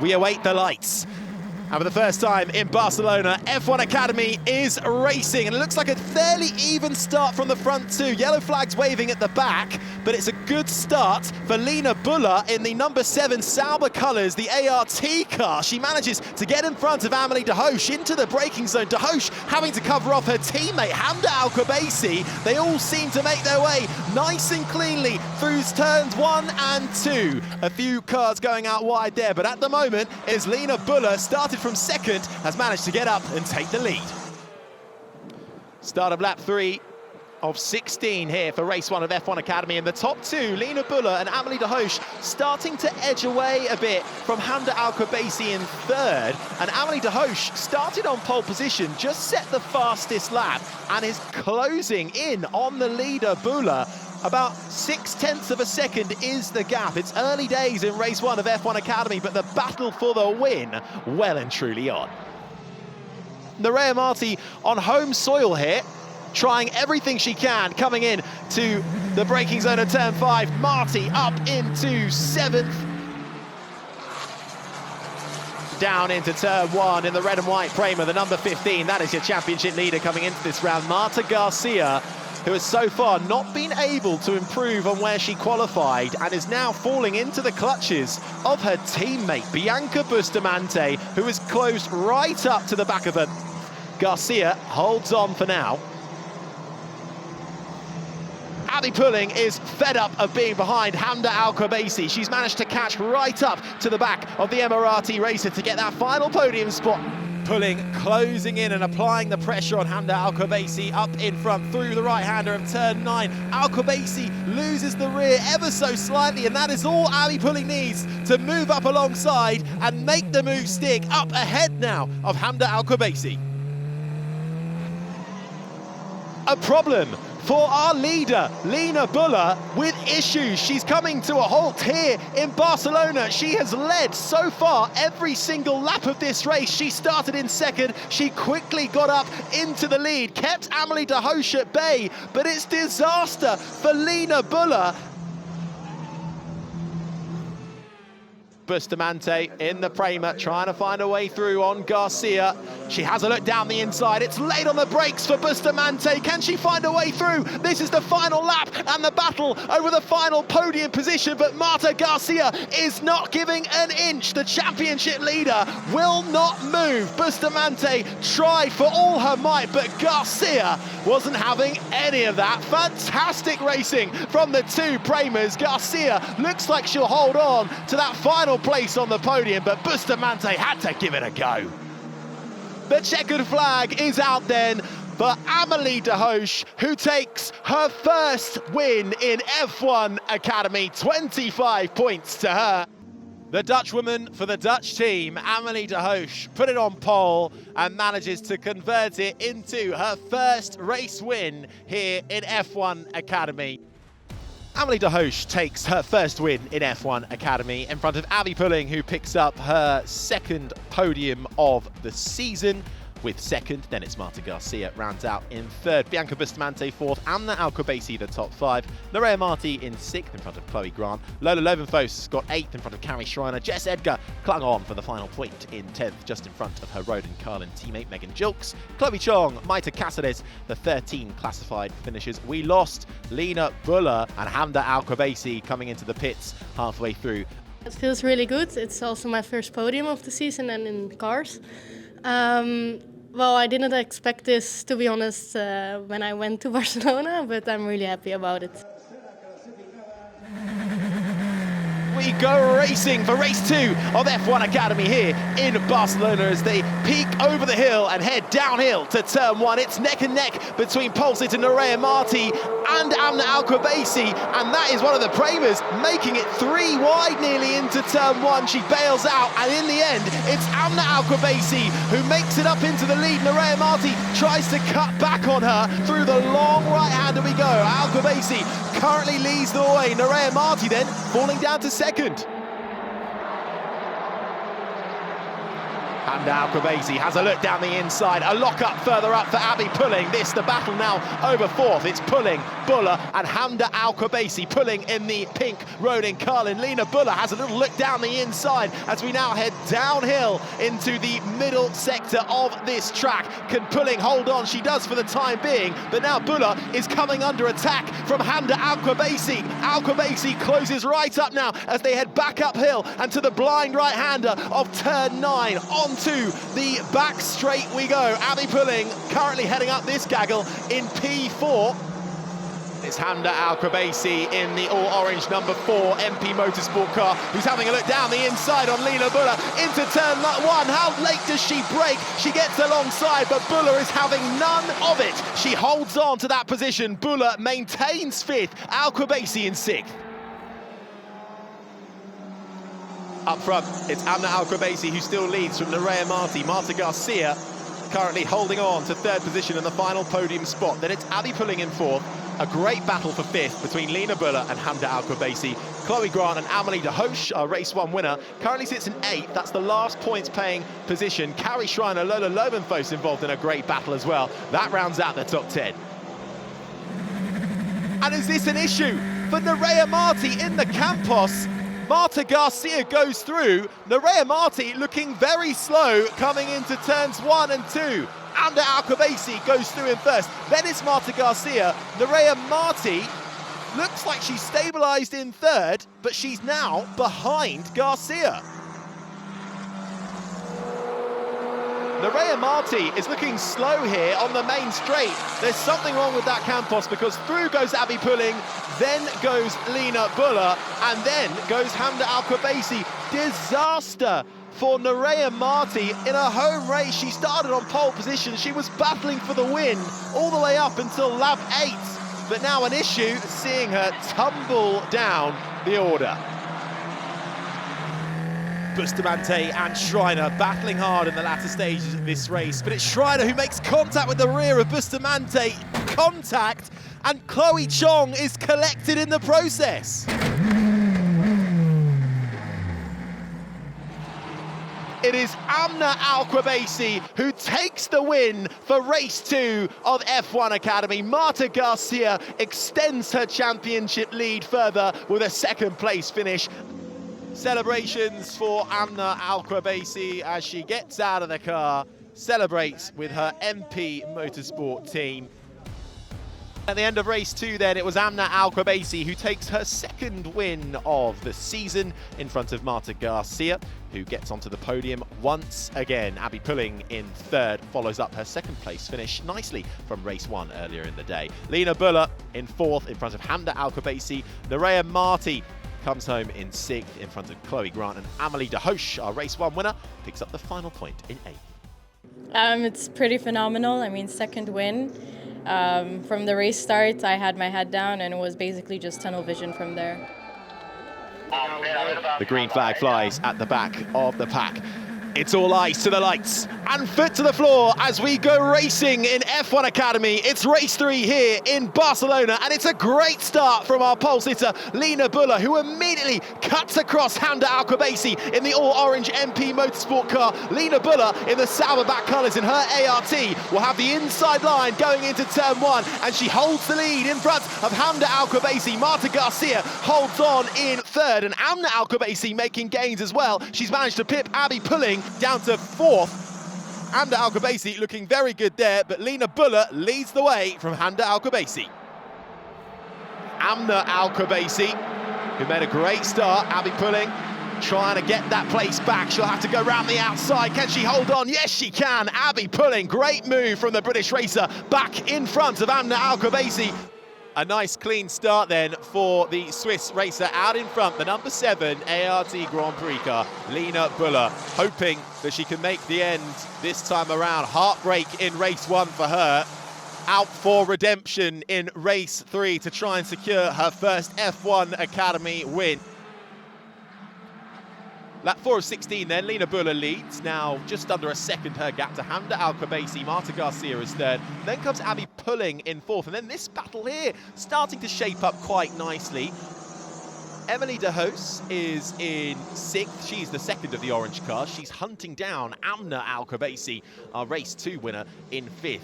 we await the lights. And for the first time in Barcelona, F1 Academy is racing, and it looks like a fairly even start from the front too. Yellow flags waving at the back, but it's a good start for Lina Buller in the number 7 Sauber colours, the ART car. She manages to get in front of Amelie de Hoche into the braking zone. De Hoche having to cover off her teammate, Hamda Al-Qubaisi. They all seem to make their way nice and cleanly through turns 1 and 2. A few cars going out wide there, but at the moment, is Lina Buller, started from second, has managed to get up and take the lead. Start of lap 3 of 16 here for race 1 of F1 Academy. In the top 2, Lina Buller and Amelie de Hoche starting to edge away a bit from Hamda Al-Qubaisi in third. And Amelie de Hoche started on pole position, just set the fastest lap, and is closing in on the leader, Buller. About 0.6 of a second is the gap. It's early days in race 1 of F1 Academy, but the battle for the win well and truly on. Nerea Marti on home soil here, trying everything she can, coming in to the braking zone of turn 5. Marti up into 7th. Down into turn 1 in the red and white Prema, the number 15. That is your championship leader coming into this round, Marta Garcia, who has so far not been able to improve on where she qualified and is now falling into the clutches of her teammate, Bianca Bustamante, who is closed right up to the back of her. Garcia holds on for now. Abby Pulling is fed up of being behind Hamda Al-Qubaisi. She's managed to catch right up to the back of the Emirati racer to get that final podium spot. Pulling, closing in and applying the pressure on Hamda Al-Qubaisi up in front through the right-hander of turn 9. Al-Qubaisi loses the rear ever so slightly, and that is all Abby Pulling needs to move up alongside and make the move stick. Up ahead now of Hamda Al-Qubaisi. A problem for our leader, Lina Buller, with issues. She's coming to a halt here in Barcelona. She has led so far every single lap of this race. She started in second. She quickly got up into the lead, kept Amelie de Hoche at bay, but it's disaster for Lina Buller. Bustamante in the Prema, trying to find a way through on Garcia. She has a look down the inside. It's late on the brakes for Bustamante. Can she find a way through? This is the final lap and the battle over the final podium position, but Marta Garcia is not giving an inch. The championship leader will not move. Bustamante tried for all her might, but Garcia wasn't having any of that. Fantastic racing from the two Premas. Garcia looks like she'll hold on to that final place on the podium, but Bustamante had to give it a go. The checkered flag is out then for Amelie de Hoche, who takes her first win in F1 Academy, 25 points to her. The Dutch woman for the Dutch team, Amelie de Hoche, put it on pole and manages to convert it into her first race win here in F1 Academy. Amelie de Hoche takes her first win in F1 Academy in front of Abby Pulling, who picks up her second podium of the season. With second, then it's Marta Garcia rounds out in third, Bianca Bustamante fourth, Hamda Al-Qubaisi the top 5, Nerea Marti in 6th in front of Chloe Grant, Lola Lovenfos got 8th in front of Carrie Schreiner, Jess Edgar clung on for the final point in 10th, just in front of her Roden Carlin teammate Megan Jilks, Chloe Chong, Maita Cáceres, the 13 classified finishers. We lost Lina Buller and Hamda Al-Qubaisi coming into the pits halfway through. It feels really good. It's also my first podium of the season and in cars. Well, I didn't expect this, to be honest, when I went to Barcelona, but I'm really happy about it. We go racing for race 2 of F1 Academy here in Barcelona as they peak over the hill and head downhill to turn 1. It's neck and neck between pole sitter Nerea Marti and Hamda Al-Qubaisi, and that is one of the Premas making it 3 wide nearly into turn 1. She bails out, and in the end, it's Hamda Al-Qubaisi who makes it up into the lead. Nerea Marti tries to cut back on her through the long right-hander we go. Al-Qubaisi currently leads the way. Nerea Marti then falling down to second. Hamda Al-Qubaisi has a look down the inside, a lock up further up for Abby Pulling. This the battle now over fourth. It's Pulling Buller and Hamda Al-Qubaisi pulling in the pink Ronin Carlin. Lena Buller has a little look down the inside as we now head downhill into the middle sector of this track. Can Pulling hold on? She does for the time being, but now Buller is coming under attack from Hamda Al-Qubaisi. Al-Qubaisi closes right up now as they head back uphill and to the blind right-hander of turn 9. Onto the back straight we go. Abby Pulling currently heading up this gaggle in P4. It's Hamda Al-Qubaisi in the all-orange number 4 MP Motorsport car, who's having a look down the inside on Lena Buller into turn 1. How late does she brake? She gets alongside, but Buller is having none of it. She holds on to that position. Buller maintains 5th, Al-Qubaisi in 6th. Up front, it's Hamda Al-Qubaisi who still leads from Nerea Marti. Marta Garcia currently holding on to 3rd position in the final podium spot. Then it's Abby Pulling in 4th. A great battle for 5th between Lena Buller and Hamda Al-Qubaisi. Chloe Grant and Amelie de Hoche, our race 1 winner, currently sits in 8th. That's the last points-paying position. Carrie Schreiner, Lola Lobenthos involved in a great battle as well. That rounds out the top 10. And is this an issue for Nerea Marti in the Campos? Marta Garcia goes through. Nerea Marti looking very slow coming into turns 1 and 2. Hamda Al-Qubaisi goes through in first. Then it's Marta Garcia. Nerea Marti looks like she's stabilised in 3rd, but she's now behind Garcia. Nerea Marti is looking slow here on the main straight. There's something wrong with that Campos because through goes Abby Pulling, then goes Lena Buller, and then goes Hamda Al-Qubaisi. Disaster for Nerea Marti in her home race. She started on pole position. She was battling for the win all the way up until lap 8. But now an issue, seeing her tumble down the order. Bustamante and Schreiner battling hard in the latter stages of this race, but it's Schreiner who makes contact with the rear of Bustamante. Contact, and Chloe Chong is collected in the process. It is Hamda Al-Qubaisi who takes the win for race 2 of F1 Academy. Marta Garcia extends her championship lead further with a 2nd place finish. Celebrations for Hamda Al-Qubaisi as she gets out of the car, celebrates with her MP Motorsport team. At the end of race 2 then, it was Hamda Al-Qubaisi who takes her 2nd win of the season in front of Marta Garcia, who gets onto the podium once again. Abby Pulling in 3rd follows up her 2nd place finish nicely from race 1 earlier in the day. Lena Buller in 4th in front of Hamda Al-Qubaisi. Nerea Marti comes home in 6th in front of Chloe Grant, and Amelie de Hoche, our race 1 winner, picks up the final point in 8th. It's pretty phenomenal. I mean, 2nd win. From the race start, I had my head down and it was basically just tunnel vision from there. The green flag flies at the back of the pack. It's all eyes to the lights and foot to the floor as we go racing in F1 Academy. It's race 3 here in Barcelona, and it's a great start from our pole sitter, Lena Buller, who immediately cuts across Hamda Al-Qubaisi in the all-orange MP Motorsport car. Lena Buller in the Sauber back colours in her ART will have the inside line going into turn 1, and she holds the lead in front of Hamda Al-Qubaisi. Marta Garcia holds on in 3rd, and Hamda Al-Qubaisi making gains as well. She's managed to pip Abby Pulling down to 4th. Hamda Al-Qubaisi looking very good there, but Lena Buller leads the way from Hamda Al-Qubaisi. Hamda Al-Qubaisi, who made a great start. Abby Pulling trying to get that place back. She'll have to go round the outside. Can she hold on? Yes, she can. Abby Pulling, great move from the British racer, back in front of Hamda Al-Qubaisi. A nice clean start then for the Swiss racer out in front, the number 7 ART Grand Prix car, Lena Buller, hoping that she can make the end this time around. Heartbreak in race 1 for her. Out for redemption in race 3 to try and secure her first F1 Academy win. Lap 4 of 16 then, Lena Buller leads, now just under a second her gap to Hamda Al-Qubaisi. Marta Garcia is 3rd, then comes Abby Pulling in 4th, and then this battle here starting to shape up quite nicely. Amelie de Hoche is in 6th, she's the 2nd of the orange car. She's hunting down Hamda Al-Qubaisi, our race 2 winner, in 5th.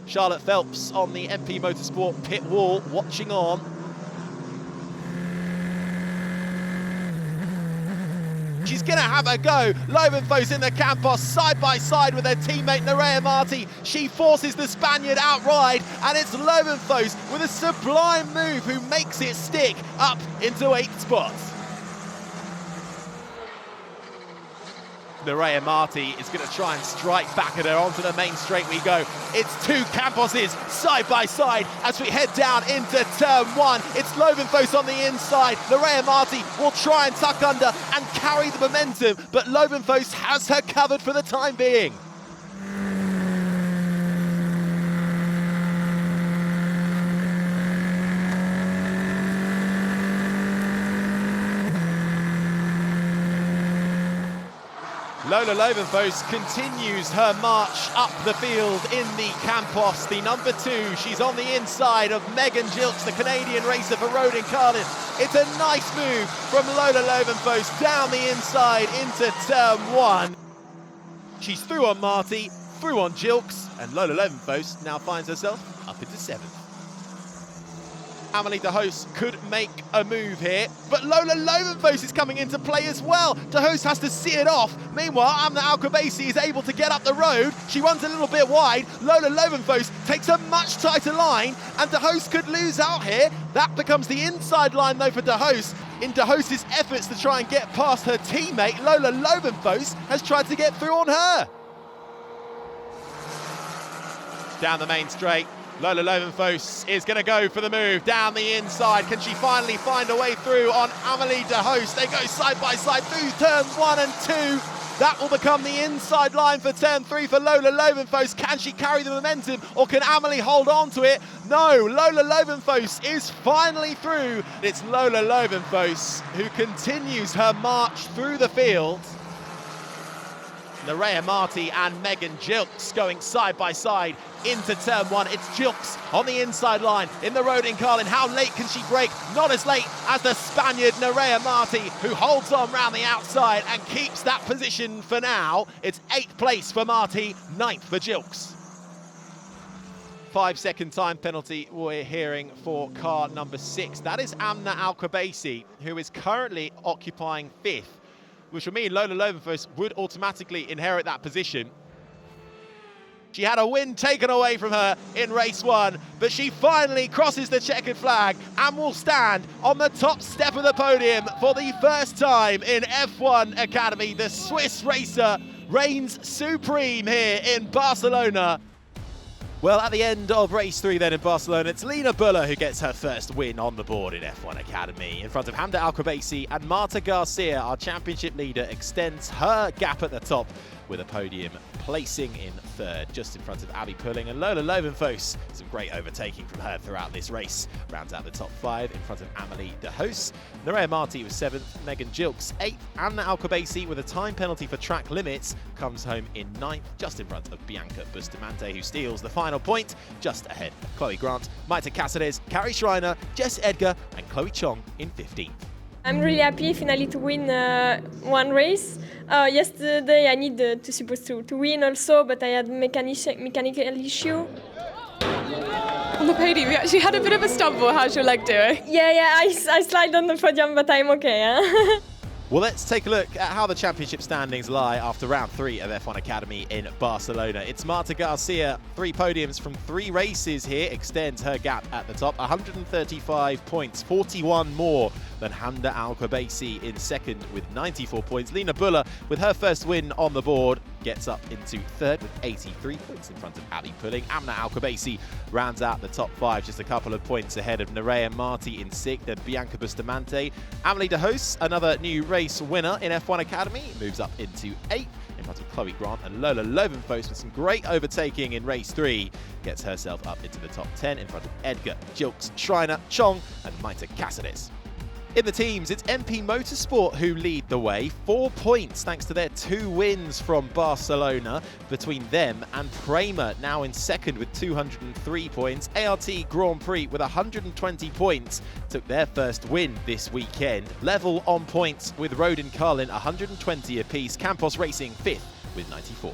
Charlotte Phelps on the MP Motorsport pit wall, watching on. She's going to have a go. Lovenfoss in the Campos, side by side with her teammate Nerea Marti. She forces the Spaniard outright, and it's Lovenfoss with a sublime move who makes it stick up into 8th spot. Nerea Marti is going to try and strike back at her. Onto the main straight we go. It's two Camposes side by side as we head down into turn 1. It's Lovenfoss on the inside. Nerea Marti will try and tuck under and carry the momentum, but Lovenfoss has her covered for the time being. Lola Lovenfoss continues her march up the field in the Campos, the number 2. She's on the inside of Megan Gilks, the Canadian racer for Rodin Carlin. It's a nice move from Lola Lovenfoss down the inside into turn 1. She's through on Marti, through on Gilks, and Lola Lovenfoss now finds herself up into 7th. Amelie de Hoos could make a move here, but Lola Lovenfoss is coming into play as well. De Hoos has to see it off. Meanwhile, Amna Alcobacy is able to get up the road. She runs a little bit wide. Lola Lovenfoss takes a much tighter line, and De Hoos could lose out here. That becomes the inside line, though, for De Hoos. In De Hoos's efforts to try and get past her teammate, Lola Lovenfoss has tried to get through on her. Down the main straight. Lola Lovenfoss is going to go for the move down the inside. Can she finally find a way through on Amelie de Hoos? They go side by side through turns 1 and 2. That will become the inside line for turn 3 for Lola Lovenfoss. Can she carry the momentum, or can Amelie hold on to it? No, Lola Lovenfoss is finally through. It's Lola Lovenfoss who continues her march through the field. Nerea Marti and Megan Gilks going side by side into turn 1. It's Gilks on the inside line in the Rodin Carlin. How late can she break? Not as late as the Spaniard Nerea Marti, who holds on round the outside and keeps that position for now. It's 8th place for Marti, 9th for Gilks. 5-second time penalty we're hearing for car number 6. That is Amna Alcobacy, who is currently occupying 5th. Which would mean Lola Lovenfoss would automatically inherit that position. She had a win taken away from her in race 1, but she finally crosses the checkered flag and will stand on the top step of the podium for the first time in F1 Academy. The Swiss racer reigns supreme here in Barcelona. Well, at the end of race 3 then in Barcelona, it's Lina Buller who gets her first win on the board in F1 Academy. In front of Hamda Alcobacy and Marta Garcia, our championship leader extends her gap at the top with a podium placing in 3rd, just in front of Abby Pulling and Lola Lovenfoss. Some great overtaking from her throughout this race. Rounds out the top 5 in front of Amelie de Hoos. Nerea Marti was 7th, Megan Gilks 8th, Amna Alcobacy with a time penalty for track limits comes home in 9th, just in front of Bianca Bustamante, who steals the final point, just ahead of Chloe Grant, Maite Cáceres, Carrie Schreiner, Jess Edgar and Chloe Chong in 15th. I'm really happy finally to win one race. Yesterday I need supposed to win also, but I had mechanical issue. On the podium, you actually had a bit of a stumble. How's your leg doing? Yeah, I slide on the podium, but I'm okay. Huh? Well, let's take a look at how the championship standings lie after round 3 of F1 Academy in Barcelona. It's Marta Garcia, 3 podiums from 3 races here, extends her gap at the top, 135 points, 41 more than Hamda Alcobacy in 2nd with 94 points. Lina Buller, with her first win on the board, gets up into 3rd with 83 points in front of Abby Pulling. Amna Alcobacy rounds out the top 5, just a couple of points ahead of Nerea Marti in 6th and Bianca Bustamante. Amelie de Hoos, another new race winner in F1 Academy, moves up into 8th in front of Chloe Grant, and Lola Lovenfoss with some great overtaking in race 3 gets herself up into the top 10 in front of Edgar, Gilks, Schreiner, Chong and Maite Cáceres. In the teams, it's MP Motorsport who lead the way. 4 points thanks to their 2 wins from Barcelona between them and Prema, now in 2nd with 203 points. ART Grand Prix with 120 points took their first win this weekend. Level on points with Rodin Carlin, 120 apiece. Campos Racing 5th with 94.